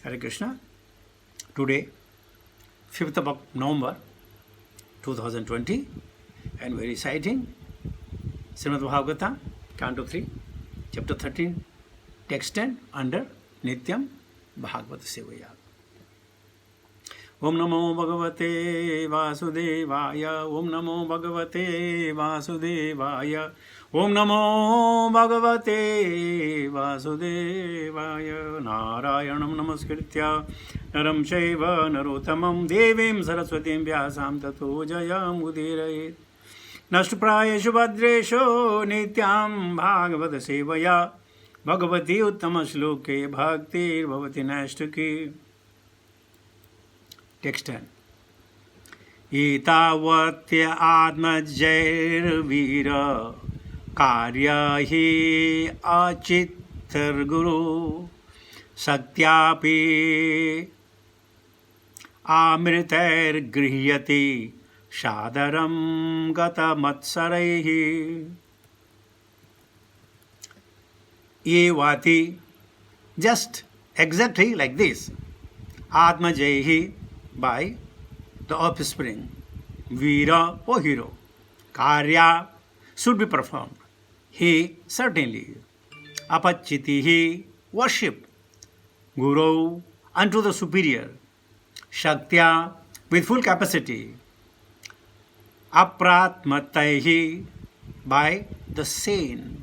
Hare Krishna. Today, 5th of November 2020, and we are reciting Srimad Bhagavatam, Canto 3, Chapter 13, Text 10, under Nityam Bhagavata Sevaya. Om Namo Bhagavate Vasudevaya. Om Namo Bhagavate Vasudevaya. Om Namo Bhagavate Vasudevaya. Narayanam Namaskritya Naram Shaiva Narottamam Devim Saraswatim Vyasam Tato Jayam Udirayet. Nashtupraya Shubhadresho Nityam Bhagavata Sevaya. Bhagavati Uttama Shloke Bhaktir Bhavati Nashtaki. Text 10. Itavatya Atmajayirvira Karya hi Achittar Guru Sakyapi Amritair Grihyati Shadaram Gata Matsaraihi. Evati, just exactly like this. Atmajayihi, by the offspring. Veera, or hero. Karya should be performed. He, certainly. Apachitihi, worship. Guru, unto the superior. Shaktya, with full capacity. Apratmataihi, by the sane.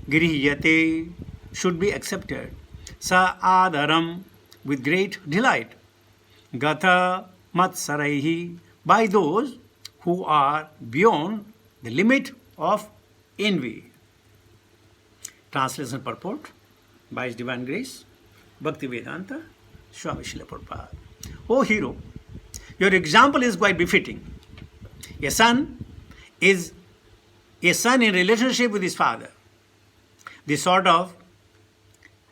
Grihyate, should be accepted. Sa adaram, with great delight. Gata matsaraihi, by those who are beyond the limit of envy. Translation purport by His Divine Grace, Bhaktivedanta Swami Srila Prabhupada. O hero, your example is quite befitting. A son is a son in relationship with his father. This sort of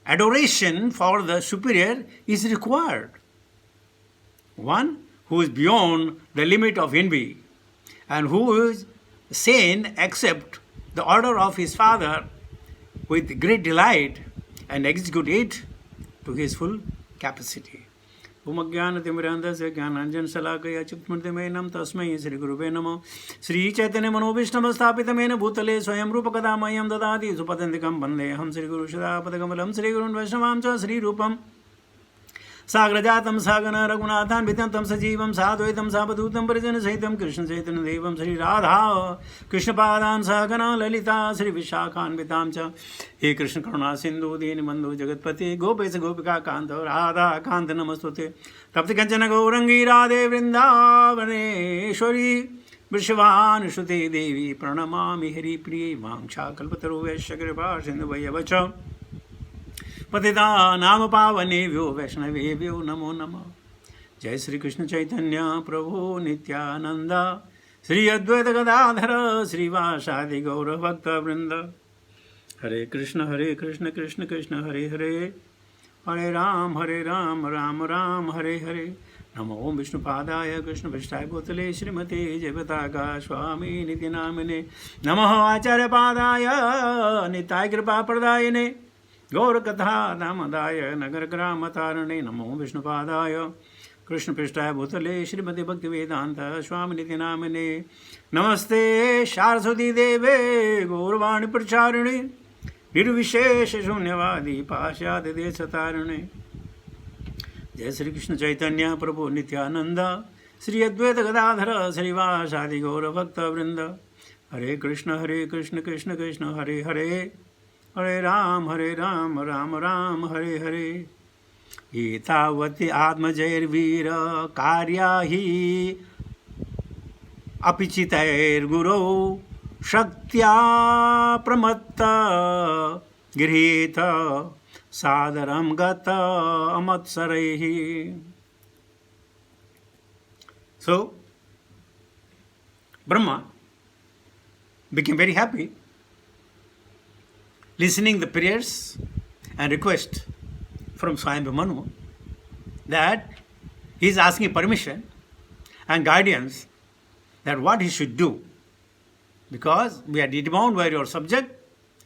adoration for the superior is required. One who is beyond the limit of envy and who is sane accept the order of his father with great delight and execute it to his full capacity. Umagyanatimirandasya Gyananjan Salakaya Chitmurtimenam Tasmai Sri Guruve Namo Sri Chaitanya Manobhishnama Sthapitamena Bhutale Swayam Rupakadamayam Dadati Supatantikam Bandeham Sri Guru Shadapadakamalam Sri Gurun Vaishnamam Cha Sri Rupam Sagrajatam Sagana Raghunathan Vitantam Sajivam Sadvaitam Sabadutam Parijana Saitam Krishna Chaitanya Devam Sri Radha Krishna Padan Sagana Lalita Sri Vishakhan Vitamcha He Krishna Karuna Sindhu Dini Bandhu Jagatpati Gopesa Gopika Kanta Radha Kanta Namastute Tapti Kanchana Gaurangi Radhe Vrindavaneshwari Vrishavan Shruti Devi Pranamami Hari Priye Vangsha Kalpataru Veshakripa Sindhu Vayavacha Patita Nama Pavanevyo Vaishnavevyo Namo Nama. Jai Sri Krishna Chaitanya Prabhu Nityananda Sri Advaita Gadadhara Sri Vasadi Gaura Bhakta Vrinda. Hare Krishna Krishna Krishna Hare Hare Hare Ram Ram Ram Hare Hare. Namo Om Vishnu Padaya Krishna Vishtai Bhutale Srimate Jagataka Swami Nityanamine Namaha Acharya Padaya Nitai Kripa Pradayane Gaur Katha Damadaya Nagar Grama Tarane Namo Vishnu Padaya Krishna Prishtaya Bhutale Srimati Bhakti Vedanta Swami Nityanamine Namaste Saraswati Deve Gaurvani Pracharane Nirvishesha Shunyavadi Pashyad Desatarane. Jai Sri Krishna Chaitanya Prabhu Nityananda Sri Advaita Gadadhara Sri Vasadi Gaura Bhakta Vrinda. Hare Krishna Krishna Krishna Hare Hare Hare Ram Ram Ram Hare Hare. Etavati Atmajayirvira Karyahi Apichitair Guru Shaktya Pramatta Girhita Sadaram Gata Amatsaraihi. So, Brahma became very happy listening the prayers and request from Swayambhu Manu that he is asking permission and guidance that what he should do, because we are bound by your subject,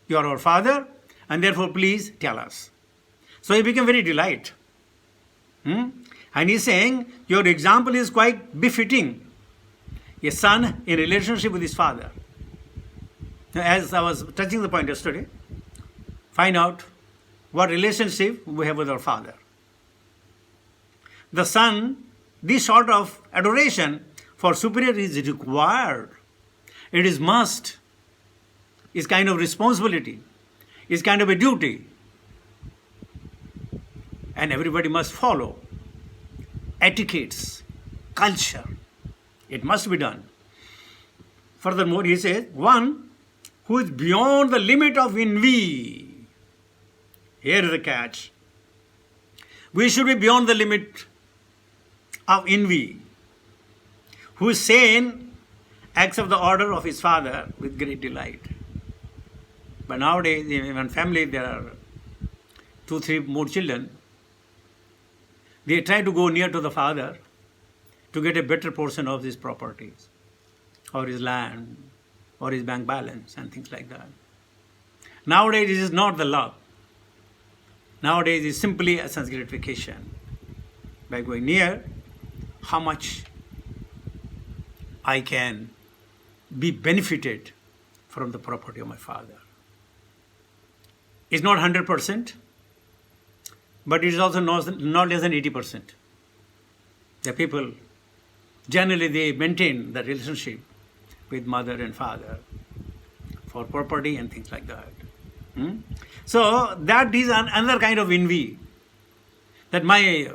you are our father, and therefore please tell us. So he became very delighted And he's saying, your example is quite befitting a son in relationship with his father. Now, as I was touching the point yesterday, find out what relationship we have with our father. The son, this sort of adoration for superior is required. It is must. It's kind of responsibility. It's kind of a duty. And everybody must follow etiquettes, culture. It must be done. Furthermore, he says, one who is beyond the limit of envy. Here is the catch. We should be beyond the limit of envy. Who is sane, acts of the order of his father with great delight. But nowadays, in one family, there are 2-3 more children. They try to go near to the father to get a better portion of his properties, or his land, or his bank balance, and things like that. Nowadays, it is not the love. Nowadays, it is simply a sense gratification. By going near, how much I can be benefited from the property of my father. It's not 100%, but it is also not less than 80%. The people, generally they maintain the relationship with mother and father for property and things like that. So that is another kind of envy. That my,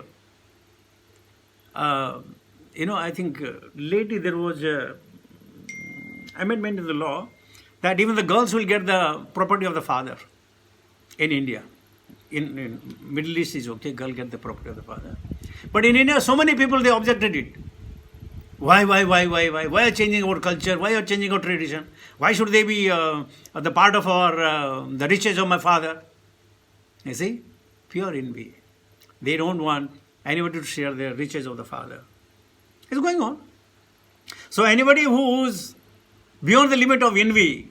I think lately there was an amendment in the law that even the girls will get the property of the father in India. In Middle East is okay, girl get the property of the father. But in India, so many people, they objected it. Why are changing our culture? Why are changing our tradition? Why should they be the part of our the riches of my father? You see, pure envy. They don't want anybody to share the riches of the father. It's going on. So anybody who's beyond the limit of envy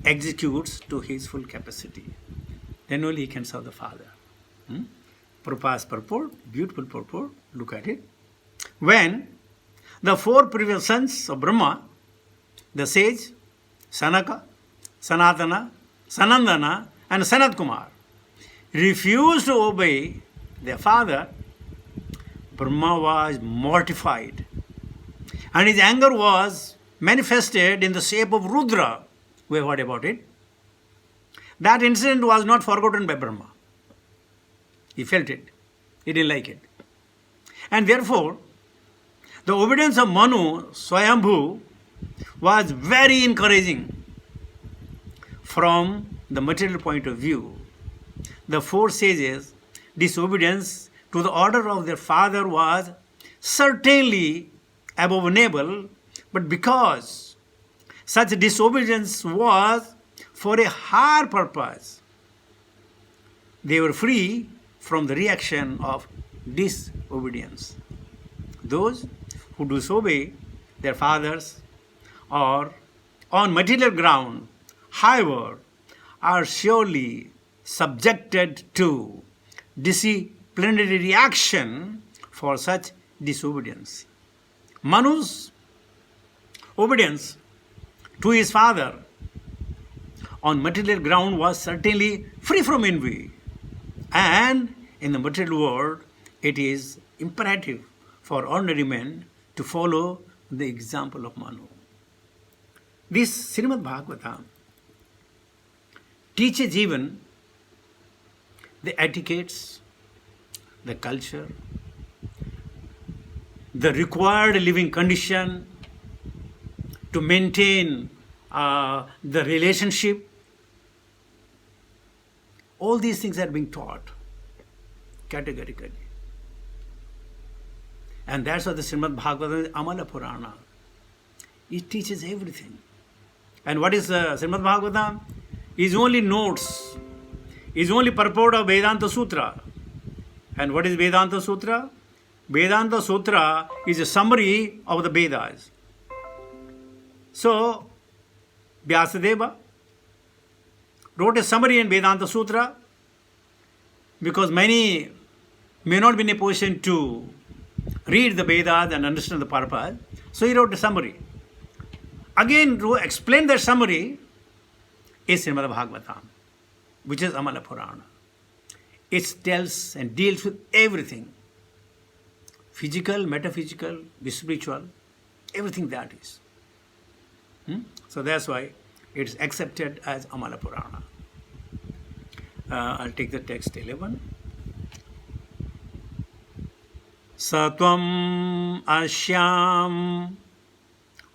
executes to his full capacity. Then only he can serve the father. Prabhupada's purport, beautiful purport, look at it. When the 4 previous sons of Brahma, the sage, Sanaka, Sanatana, Sanandana, and Sanat Kumar, refused to obey their father, Brahma was mortified. And his anger was manifested in the shape of Rudra. We have heard about it. That incident was not forgotten by Brahma. He felt it. He didn't like it. And therefore, the obedience of Manu, Swayambhu, was very encouraging from the material point of view. The 4 sages' disobedience to the order of their father was certainly abominable, but because such disobedience was for a higher purpose, they were free from the reaction of disobedience. Those who disobey their fathers or on material ground, however, are surely subjected to disciplinary reaction for such disobedience. Manu's obedience to his father on material ground was certainly free from envy. And in the material world, it is imperative for ordinary men to follow the example of Manu. This Srimad Bhagavatam teaches even the etiquettes, the culture, the required living condition to maintain the relationship. All these things are being taught categorically. And that's what the Srimad Bhagavatam is, Amala Purana. It teaches everything. And what is Srimad Bhagavatam? Is only notes, is only purport of Vedanta Sutra. And what is Vedanta Sutra? Vedanta Sutra is a summary of the Vedas. So, Vyasadeva wrote a summary in Vedanta Sutra, because many may not be in a position to read the Vedas and understand the purpose, so he wrote a summary. Again, to explain that summary is Srimad Bhagavatam, which is Amala Purana. It tells and deals with everything, physical, metaphysical, spiritual, everything that is. So that's why it's accepted as Amala Purana. I'll take the text 11. Satvam ashyam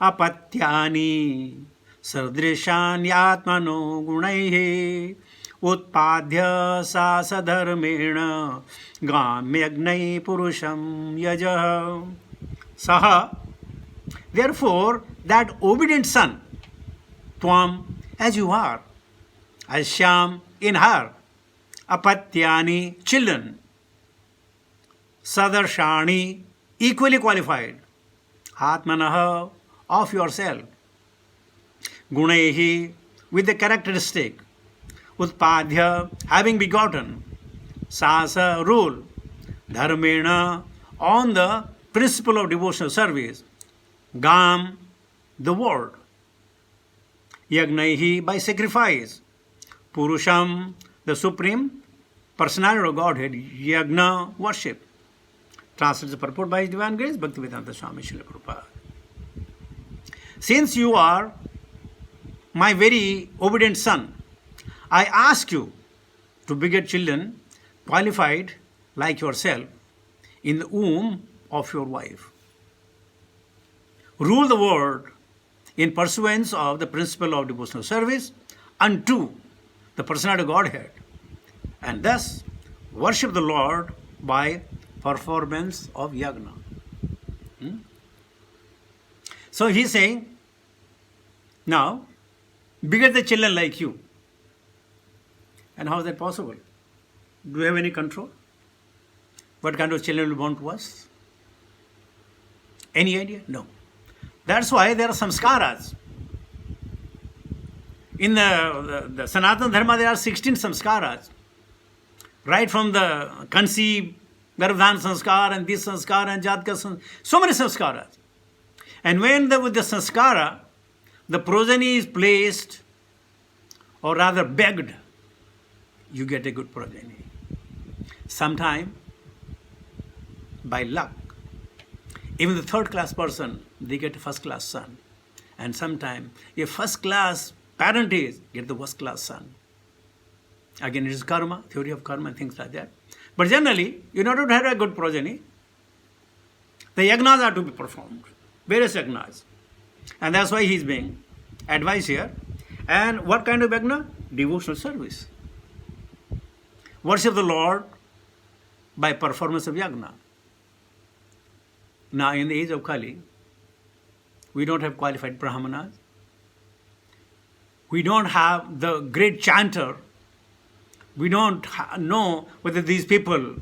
apatyani sadrishanyatmano gunaihe utpadhya sa sadharmena gamyagnai purusham yajah. Saha, therefore, that obedient son, Tvam, as you are, Ashyam, in her, Apatyani, children, Sadarshani, equally qualified, Atmanaha, of yourself, Gunehi, with the characteristic, Utpadhya, having begotten, Sasa, rule, Dharmena, on the principle of devotional service, Gam, the word, Yagnaihi, by sacrifice, Purusham, the supreme personality of Godhead, Yagna, worship. Translates the purport by His Divine Grace, Bhaktivedanta Swami Srila Prabhupada. Since you are my very obedient son, I ask you to beget children qualified like yourself in the womb of your wife. Rule the world in pursuance of the principle of devotional service unto the personality of Godhead, and thus worship the Lord by performance of yagna. So he's saying, now, beget the children like you. And how is that possible? Do we have any control? What kind of children will be born to us? Any idea? No. That's why there are samskaras. In the Sanatana Dharma, there are 16 samskaras. Right from the conceive, Garbhadan sanskar, and this sanskar, and Jatka sanskar, so many samskaras. And when with the sanskara, the progeny is placed, or rather begged, you get a good progeny. Sometime, by luck, even the third class person, they get a first class son. And sometime, a first class parent is, get the first class son. Again, it is karma, theory of karma and things like that. But generally, in order to have a good progeny, the yagnas are to be performed. Various yagnas. And that's why he is being advised here. And what kind of yagna? Devotional service. Worship the Lord by performance of yagna. Now, in the age of Kali, we don't have qualified brahmanas. We don't have the great chanter. We don't know whether these people,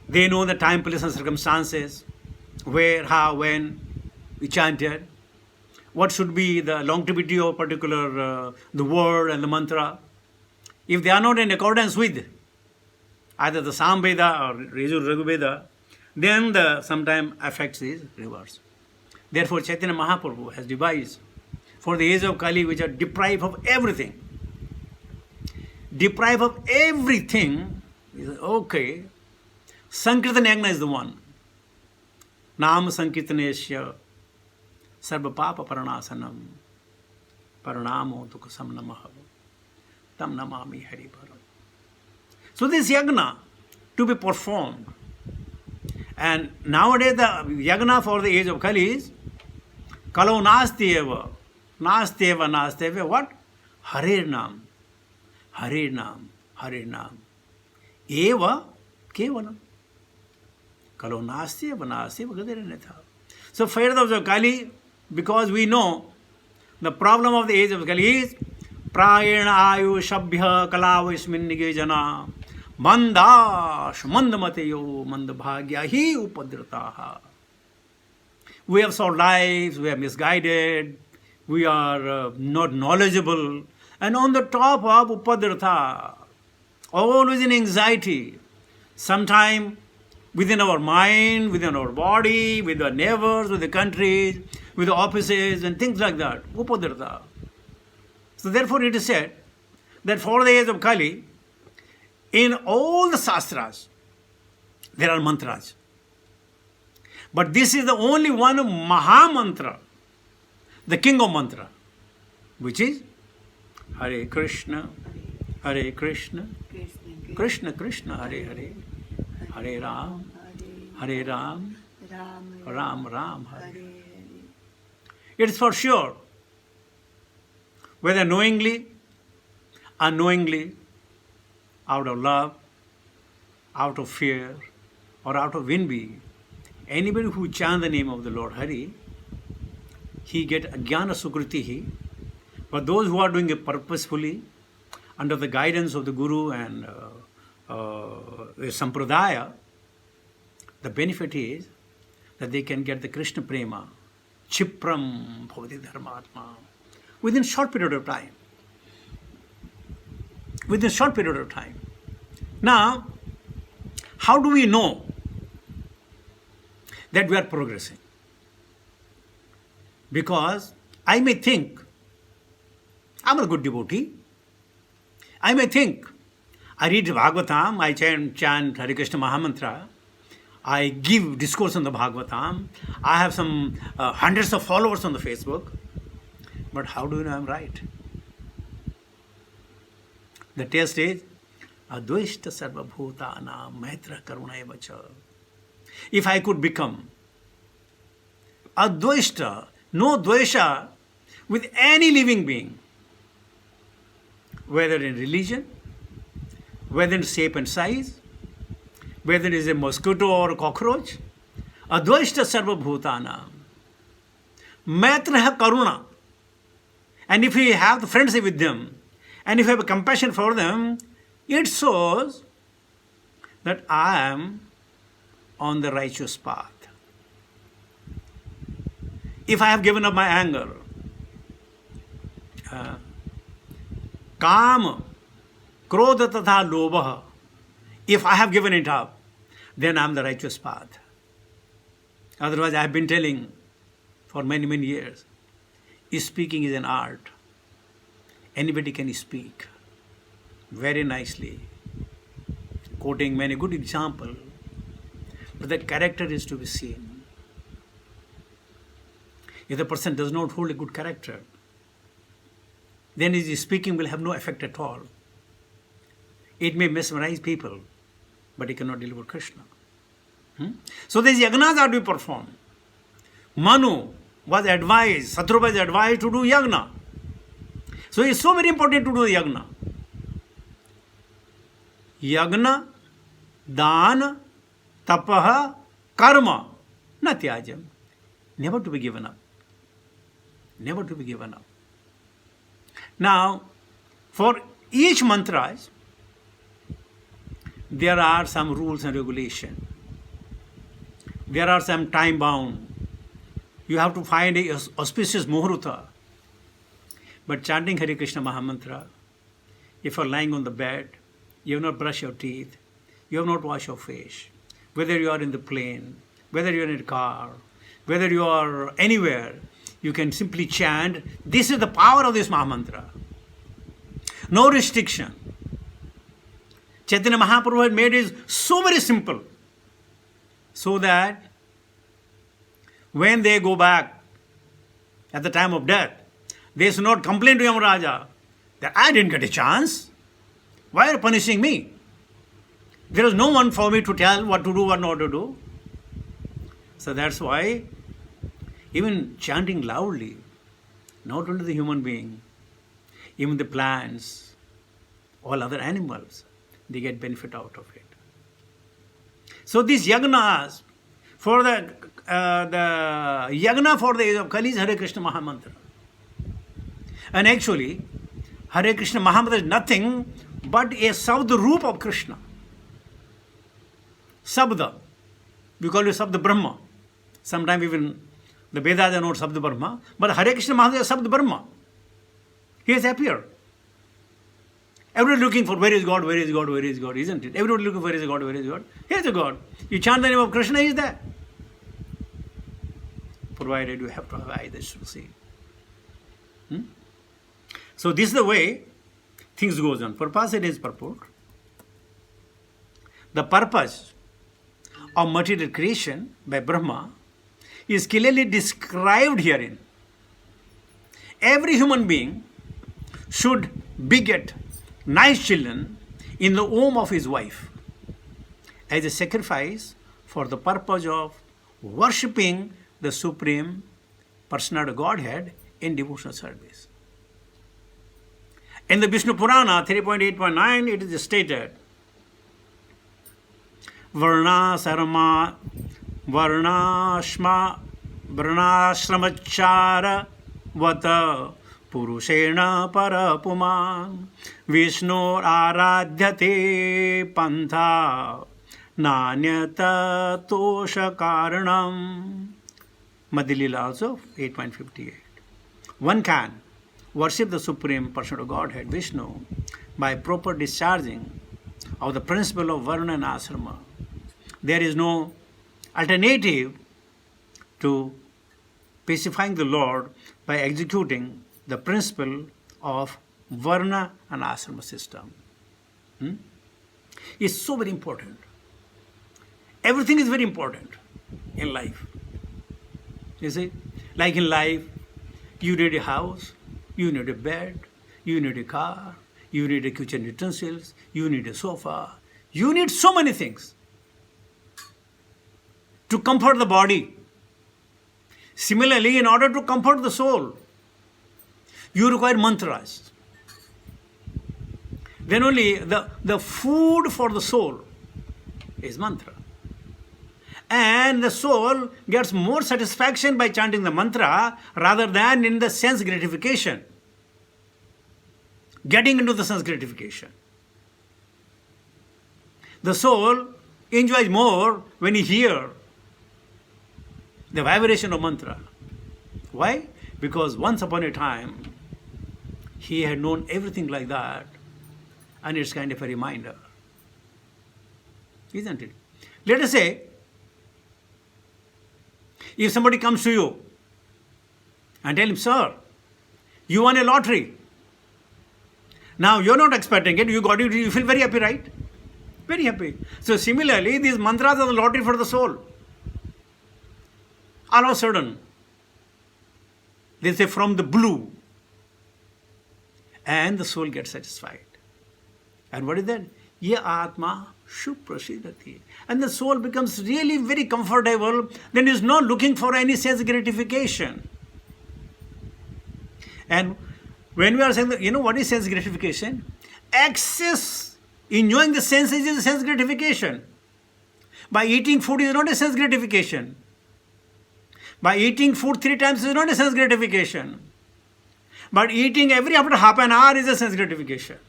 they know the time, place and circumstances, where, how, when we chanted, what should be the longevity of particular the word and the mantra. If they are not in accordance with either the Samveda or Rigveda, then the sometime effects is reversed. Therefore, Chaitanya Mahaprabhu has devised for the age of Kali, which are deprived of everything. Deprived of everything, okay, Sankirtan Yagna is the one. Nam Sankirtanesya Sarva Papa Paranasanam Paranamo Dukasam Namaha Tam Namami Hari Param. So this yagna to be performed. And nowadays the yagna for the age of Kali is Kalo Nasti Eva. Nasti Eva, Nasti Eva. What? Harir Nam. Harir Nam. Harir Nam. Eva Kevalam. Kalo Nasti Eva, Nasti Eva Gadiranyatha. So fire of Kali, because we know the problem of the age of Kali is Prayena Ayu Shabhya Kalavasmin Nigejana Mandash Mandamateyo Mandabhagya Hi Upadrataha. We have sought lives, we are misguided, we are not knowledgeable, and on the top of Upadratha, always in anxiety, sometime within our mind, within our body, with our neighbors, with the countries, with the offices and things like that. Upadirtha. So therefore it is said that for the age of Kali, in all the Shastras, there are mantras. But this is the only one Maha Mantra, the king of mantra, which is Hare Krishna, Hare Krishna, Krishna Krishna, Hare Hare, Hare Ram, Hare Ram, Ram Ram, Hare. It is for sure, whether knowingly, unknowingly, out of love, out of fear, or out of envy, anybody who chants the name of the Lord Hari, he get Ajnana Sukritihi. But those who are doing it purposefully, under the guidance of the Guru and the Sampradaya, the benefit is that they can get the Krishna Prema, Chipram Bhavati Dharmatma, within a short period of time. Within a short period of time. Now, how do we know that we are progressing? Because I may think, I'm a good devotee. I may think, I read Bhagavatam, I chant Hare Krishna Mahamantra, I give discourse on the Bhagavatam, I have some hundreds of followers on the Facebook, but how do you know I'm right? The test is, Advaishta Sarva Bhutana Maitra Karuna Evacha. If I could become Advaishta, no Dvesha, with any living being, whether in religion, whether in shape and size, whether it is a mosquito or a cockroach, Advaishta Sarva Bhutana, Maitra Karuna. And if we have the friendship with them, and if we have a compassion for them, it shows that I am on the righteous path. If I have given up my anger, Kama, Krodha Tatha Lobha, if I have given it up, then I am the righteous path. Otherwise, I have been telling for many, many years, speaking is an art. Anybody can speak very nicely, quoting many good examples, but the character is to be seen. If the person does not hold a good character, then his speaking will have no effect at all. It may mesmerize people, but it cannot deliver Krishna. So these yagnas are to be performed. Manu was advised, Satrubha was advised to do yagna. So it's so very important to do yagna. Yagna, dana, tapaha, karma, na tyajam. Never to be given up. Never to be given up. Now, for each mantra, there are some rules and regulations. There are some time bound. You have to find a auspicious muhurta. But chanting Hare Krishna Mahamantra, if you are lying on the bed, you have not brushed your teeth, you have not washed your face, whether you are in the plane, whether you are in a car, whether you are anywhere, you can simply chant. This is the power of this Mahamantra. No restriction. Chaitanya Mahaprabhu had made it so very simple, so that when they go back at the time of death, they should not complain to Yamaraja that I didn't get a chance. Why are you punishing me? There is no one for me to tell what to do, what not to do. So that's why even chanting loudly, not only the human being, even the plants, all other animals, they get benefit out of it. So these yagnas, for the yagna for the age of Kali is Hare Krishna Mahamantra. And actually, Hare Krishna Mahamantra is nothing but a Sabda Roop of Krishna. Sabda. We call it Sabda Brahma. Sometimes even the Vedas are not Sabda Brahma. But Hare Krishna Mahamantra is Sabda Brahma. He has appeared. Everybody looking for where is God, where is God, where is God, isn't it? Everybody looking for where is God, where is God. Here's a God. You chant the name of Krishna, He is there. Provided you have to have eyes to see. So this is the way things goes on. Purpose it is purport. The purpose of material creation by Brahma is clearly described herein. Every human being should beget nice children in the womb of his wife as a sacrifice for the purpose of worshipping the Supreme Personality of Godhead in devotional service. In the Vishnu Purana 3.8.9 it is stated, Varnashramachara vata Purushena parapuman Vishnu aradhyate pantha nanyata tosha karanam. Madhya also 8.58. One can worship the Supreme Person of Godhead, Vishnu, by proper discharging of the principle of Varna and Asrama. There is no alternative to pacifying the Lord by executing the principle of Varna and Asrama system. It's so very important. Everything is very important in life. You see, like in life, you need a house, you need a bed, you need a car, you need a kitchen utensils, you need a sofa, you need so many things to comfort the body. Similarly, in order to comfort the soul, you require mantras. Then only the food for the soul is mantra. And the soul gets more satisfaction by chanting the mantra rather than in the sense gratification. Getting into the sense gratification. The soul enjoys more when he hears the vibration of mantra. Why? Because once upon a time, he had known everything like that, and it's kind of a reminder. Isn't it? Let us say, if somebody comes to you and tell him, sir, you won a lottery. Now you're not expecting it, you got it, you feel very happy, right? Very happy. So similarly, these mantras are the lottery for the soul. All of a sudden, they say from the blue, and the soul gets satisfied. And what is that? Ye Atma Shuprasidati. And the soul becomes really very comfortable, then is not looking for any sense gratification. And when we are saying that, what is sense gratification? Excess enjoying the senses is a sense gratification. By eating food is not a sense gratification. By eating food 3 times is not a sense gratification. But eating every after half an hour is a sense gratification.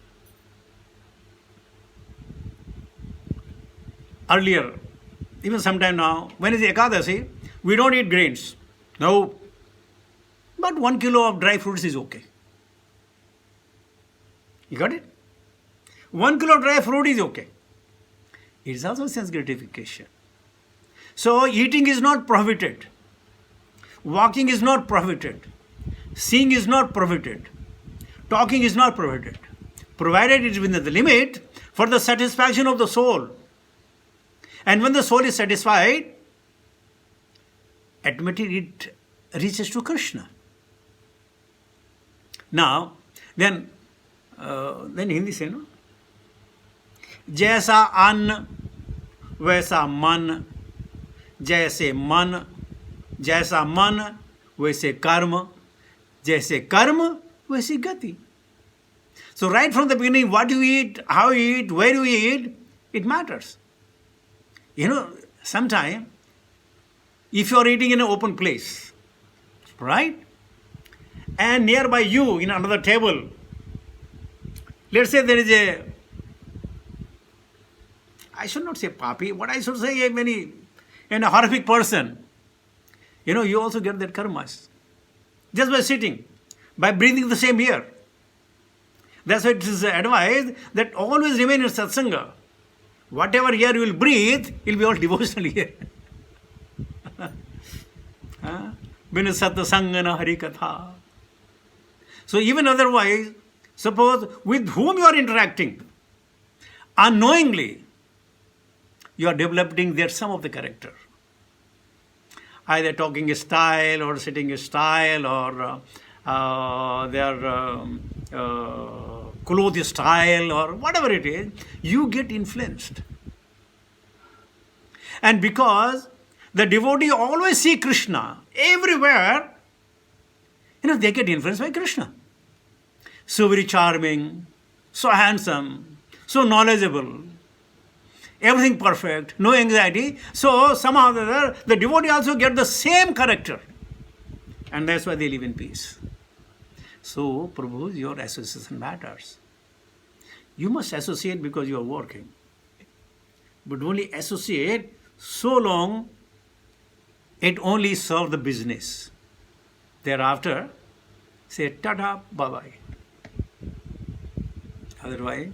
Earlier, even sometime now, when is the Ekadasi, we don't eat grains. No. But 1 kilo of dry fruits is okay. You got it? 1 kilo of dry fruit is okay. It is also sense gratification. So eating is not prohibited. Walking is not prohibited. Seeing is not prohibited. Talking is not prohibited. Provided it is within the limit for the satisfaction of the soul. And when the soul is satisfied, admittedly it reaches to Krishna. Now, then Hindi say, no? जैसा अन्न वैसा मन, जैसे मन जैसा मन वैसे कर्म, जैसे कर्म वैसी गति. So right from the beginning, what you eat, how you eat, where you eat, it matters. Sometimes, if you are eating in an open place, right? And nearby you, in another table, let's say there is I should not say papi, what I should say a horrific person. You also get that karmas. Just by sitting, by breathing the same air. That's why it is advised that always remain in satsanga. Whatever air you will breathe, it will be all devotional air. Bin satsanga na hari katha. So even otherwise, suppose with whom you are interacting, unknowingly, you are developing their some of the character. Either talking style or sitting style or their clothes style or whatever it is, you get influenced. And because the devotee always see Krishna everywhere, they get influenced by Krishna. So very charming, so handsome, so knowledgeable, everything perfect, no anxiety. So somehow or other, the devotee also get the same character. And that's why they live in peace. So, Prabhu, your association matters. You must associate because you are working. But only associate so long it only serves the business. Thereafter, say tata, bye-bye. Otherwise,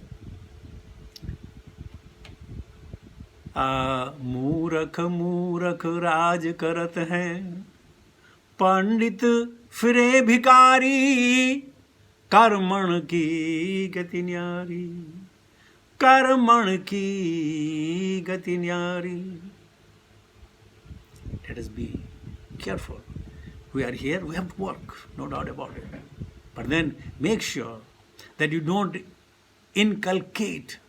मूरख मूरख राज करत हैं, पंडित फिरे भिकारी, कर्मण की गति न्यारी, कर्मण की गति न्यारी. Let us be careful. We are here, we have to work, no doubt about it. But then make sure that you don't inculcate,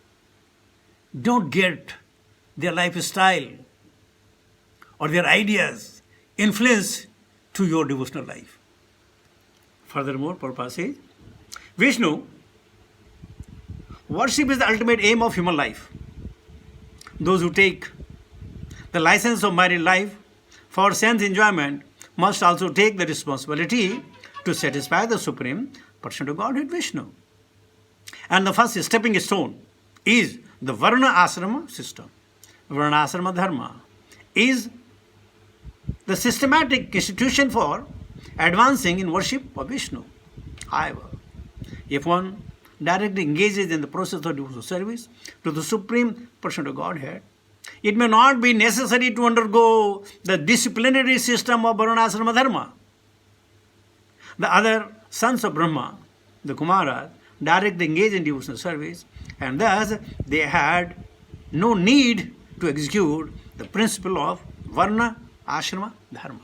don't get their lifestyle or their ideas influence to your devotional life. Furthermore, Prabhupada says, Vishnu, worship is the ultimate aim of human life. Those who take the license of married life for sense enjoyment must also take the responsibility to satisfy the Supreme Personal Godhead Vishnu. And the first stepping stone is the Varna Asrama system. Varna Asrama Dharma is the systematic institution for advancing in worship of Vishnu. However, if one directly engages in the process of devotional service to the Supreme Personal Godhead, it may not be necessary to undergo the disciplinary system of Varnasrama Dharma. The other sons of Brahma, the Kumaras, directly engaged in devotional service, and thus they had no need to execute the principle of Varna Ashrama Dharma.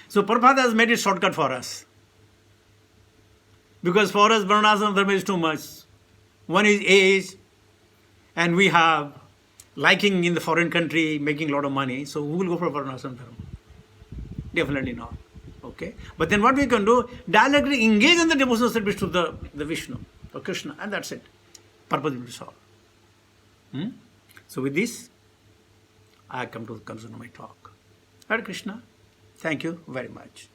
So Prabhupada has made it shortcut for us. Because for us, Varnasrama Dharma is too much. One is age, and we have liking in the foreign country, making a lot of money. So who will go for Varnasrama Dharma? Definitely not. Okay? But then what we can do, directly engage in the devotional service to the Vishnu or Krishna, and that's it. Purpose will be solved. So with this, I come to the conclusion of my talk. Hare Krishna. Thank you very much.